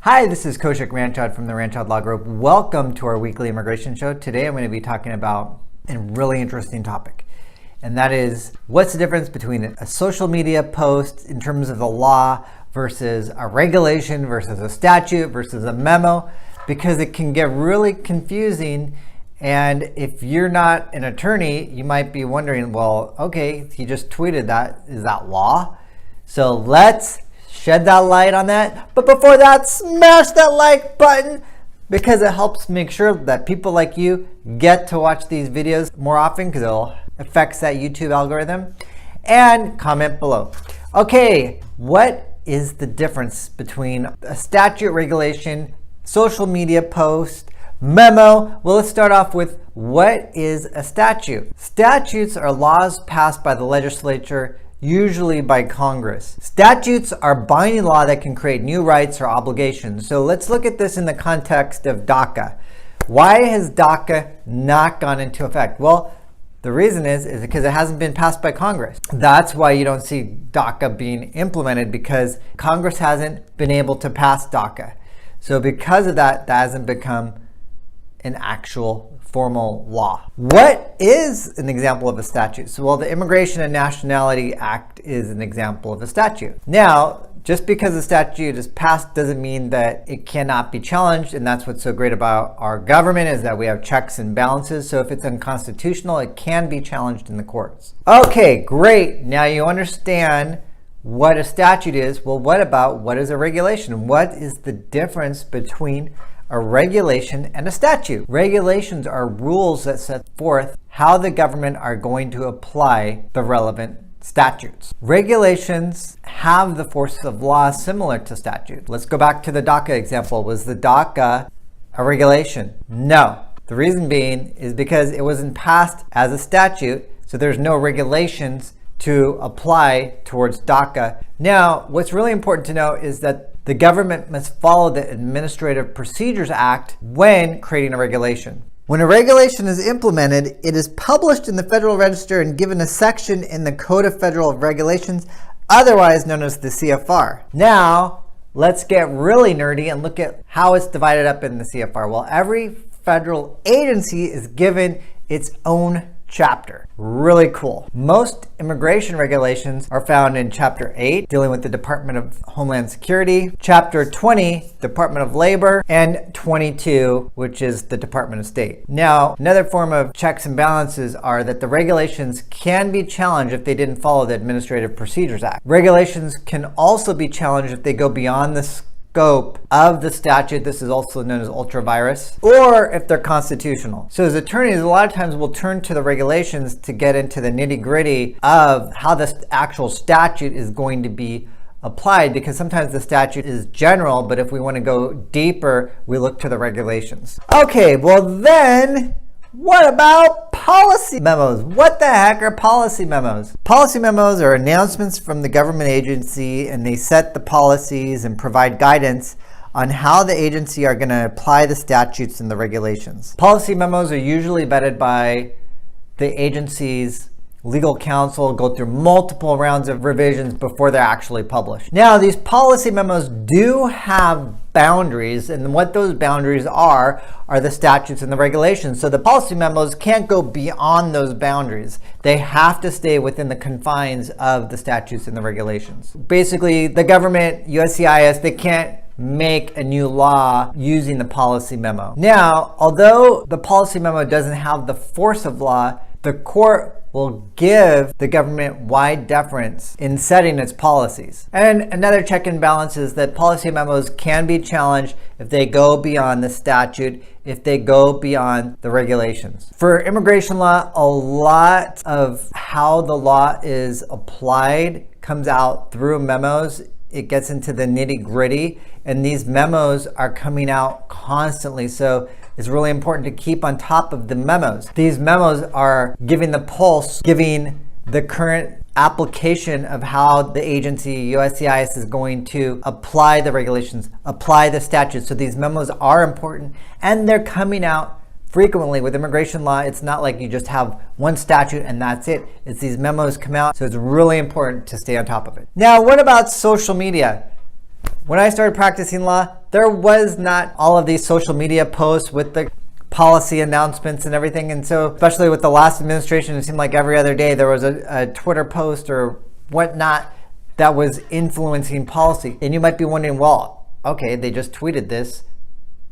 Hi, this is Koshik Ranchod from the Ranchod Law Group. Welcome to our weekly immigration show. Today I'm going to be talking about a really interesting topic, and that is what's the difference between a social media post in terms of the law versus a regulation versus a statute versus a memo, because it can get really confusing. And if you're not an attorney, you might be wondering, well, okay, he just tweeted that. Is that law? So let's shed that light on that. But before that, smash that like button because it helps make sure that people like you get to watch these videos more often because it affects that YouTube algorithm. And comment below. Okay, what is the difference between a statute, regulation, social media post, memo? Well, let's start off with what is a statute. Statutes are laws passed by the legislature, usually by Congress. Statutes are binding law that can create new rights or obligations. So let's look at this in the context of DACA. Why has DACA not gone into effect? Well, the reason is because it hasn't been passed by Congress. That's why you don't see DACA being implemented, because Congress hasn't been able to pass DACA. So because of that, that hasn't become an actual formal law. What is an example of a statute? So, well, the Immigration and Nationality Act is an example of a statute. Now, just because a statute is passed doesn't mean that it cannot be challenged, and that's what's so great about our government, is that we have checks and balances. So if it's unconstitutional, it can be challenged in the courts. Okay, great. Now you understand what a statute is. Well, what is a regulation? What is the difference between a regulation and a statute? Regulations are rules that set forth how the government are going to apply the relevant statutes. Regulations have the force of law similar to statute. Let's go back to the DACA example. Was the DACA a regulation? No. The reason being is because it wasn't passed as a statute, so there's no regulations to apply towards DACA. Now, what's really important to know is that the government must follow the Administrative Procedures Act when creating a regulation. When a regulation is implemented, it is published in the Federal Register and given a section in the Code of Federal Regulations, otherwise known as the CFR. Now, let's get really nerdy and look at how it's divided up in the CFR. Well, every federal agency is given its own chapter. Really cool. Most immigration regulations are found in Chapter 8, dealing with the Department of Homeland Security, Chapter 20, Department of Labor, and 22, which is the Department of State. Now, another form of checks and balances are that the regulations can be challenged if they didn't follow the Administrative Procedures Act. Regulations can also be challenged if they go beyond the scope of the statute. This is also known as ultra vires, or if they're constitutional. So as attorneys, a lot of times we'll turn to the regulations to get into the nitty gritty of how the actual statute is going to be applied, because sometimes the statute is general, but if we want to go deeper, we look to the regulations. Okay, well then, what about policy memos? What the heck are policy memos? Policy memos are announcements from the government agency, and they set the policies and provide guidance on how the agency are going to apply the statutes and the regulations. Policy memos are usually vetted by the agency's legal counsel, go through multiple rounds of revisions before they're actually published. Now, these policy memos do have boundaries, and what those boundaries are the statutes and the regulations. So the policy memos can't go beyond those boundaries. They have to stay within the confines of the statutes and the regulations. Basically, the government, USCIS, they can't make a new law using the policy memo. Now, although the policy memo doesn't have the force of law, the court will give the government wide deference in setting its policies. And another check and balance is that policy memos can be challenged if they go beyond the statute, if they go beyond the regulations. For immigration law, a lot of how the law is applied comes out through memos. It gets into the nitty gritty, and these memos are coming out constantly. So it's really important to keep on top of the memos. These memos are giving the pulse, giving the current application of how the agency, USCIS, is going to apply the regulations, apply the statutes. So these memos are important, and they're coming out frequently. With immigration law, it's not like you just have one statute and that's it. It's these memos come out, so it's really important to stay on top of it. Now, what about social media? When I started practicing law, there was not all of these social media posts with the policy announcements and everything. And so, especially with the last administration, it seemed like every other day there was a Twitter post or whatnot that was influencing policy. And you might be wondering, well, okay, they just tweeted this.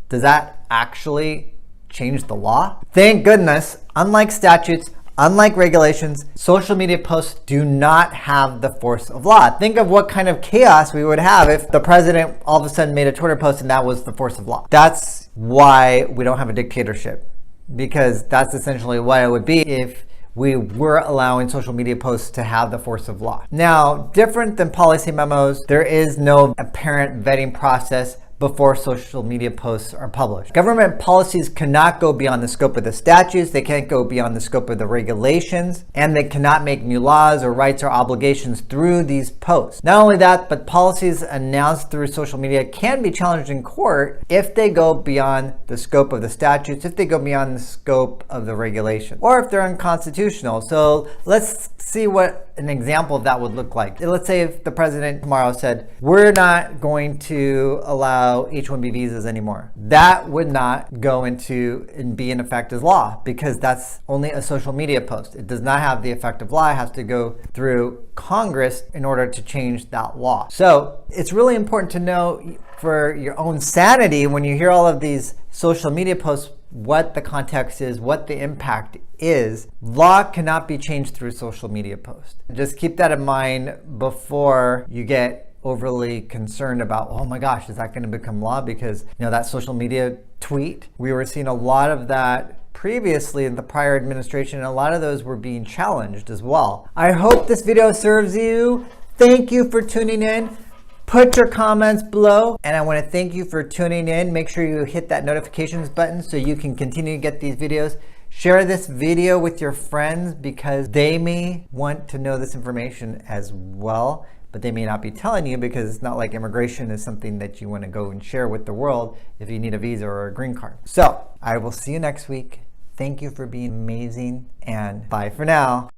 Does that actually change the law? Thank goodness, unlike statutes, unlike regulations, social media posts do not have the force of law. Think of what kind of chaos we would have if the president all of a sudden made a Twitter post and that was the force of law. That's why we don't have a dictatorship, because that's essentially what it would be if we were allowing social media posts to have the force of law. Now, different than policy memos, there is no apparent vetting process before social media posts are published. Government policies cannot go beyond the scope of the statutes, they can't go beyond the scope of the regulations, and they cannot make new laws or rights or obligations through these posts. Not only that, but policies announced through social media can be challenged in court if they go beyond the scope of the statutes, if they go beyond the scope of the regulations, or if they're unconstitutional. So let's see what an example of that would look like. Let's say if the president tomorrow said, we're not going to allow H-1B visas anymore. That would not go into and be in effect as law, because that's only a social media post. It does not have the effect of law. It has to go through Congress in order to change that law. So it's really important to know for your own sanity when you hear all of these social media posts what the context is, what the impact is. Law cannot be changed through social media posts. Just keep that in mind before you get overly concerned about, oh my gosh, is that going to become law? Because that social media tweet, we were seeing a lot of that previously in the prior administration, and a lot of those were being challenged as well. I hope this video serves you. Thank you for tuning in. Put your comments below, and I want to thank you for tuning in. Make sure you hit that notifications button so you can continue to get these videos. Share this video with your friends because they may want to know this information as well, but they may not be telling you because it's not like immigration is something that you want to go and share with the world if you need a visa or a green card. So I will see you next week. Thank you for being amazing, and bye for now.